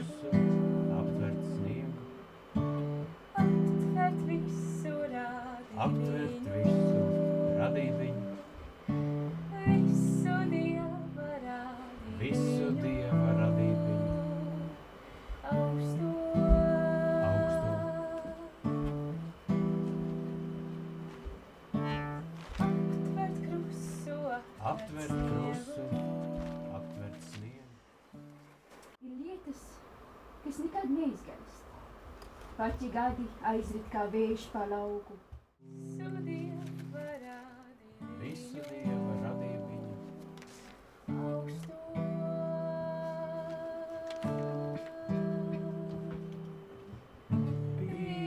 krustu, aptvert sniegu, aptvert visu radībiņu, visu Dieva radībiņu, augsto, aptvert krustu, aptvert sniegu. Ir lietas, kas nekad neizgaist. Paķi gadi aizrit kā vējš pa lauku. Visu Dieva radībiņu, augsto,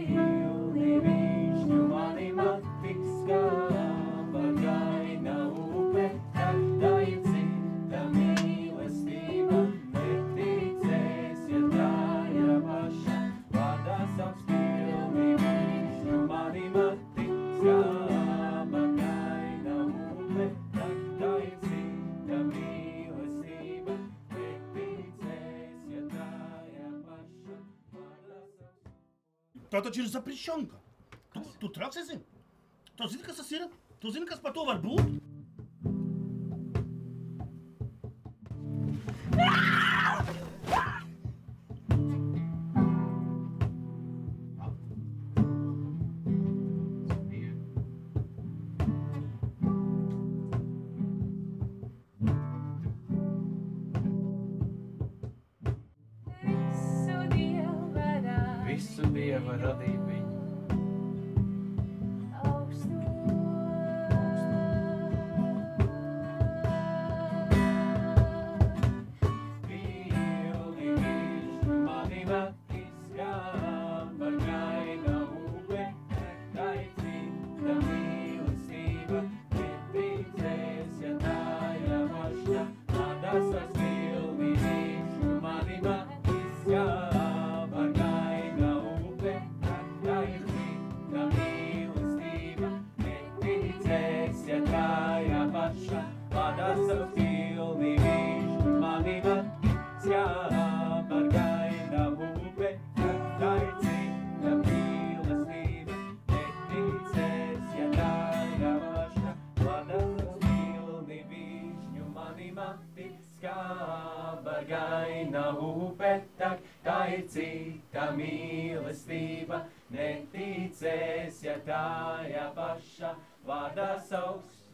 pilni višņu mani matiks skāba gaina upe, tad tā ir cita mīlestība, neticēs, ja tā ir paša, vārdā savs pilni višņu mani matiks skāba gaina upe, tad tā ir cita mīlestība, neticēs, ja tā ir paša, vārdā savs. Tā taču ir zaprišķonka. Tu traks esi? Tu zini, kas tas ir? Tu zini, kas par to var būt? Visu Dieva radībiņu, pilni višņu mani matiks skāba gaina upe, tā ir cita mīlestība, neticēs, ja tā ir paša, vārdā savs pilni višņu mani matiks skāba gaina upe, tā ir cita mīlestība, neticēs, ja tā ir paša, vārdā savs pilni višņu mani matiks skāba gaina upe, tā ir cita mīlestība, neticēs, ja tā ir paša, vārdā savs pilni višņu mani matiks skāba gaina upe, tā ir cita mīlestība, neticēs, ja tā ir paša, vārdā savs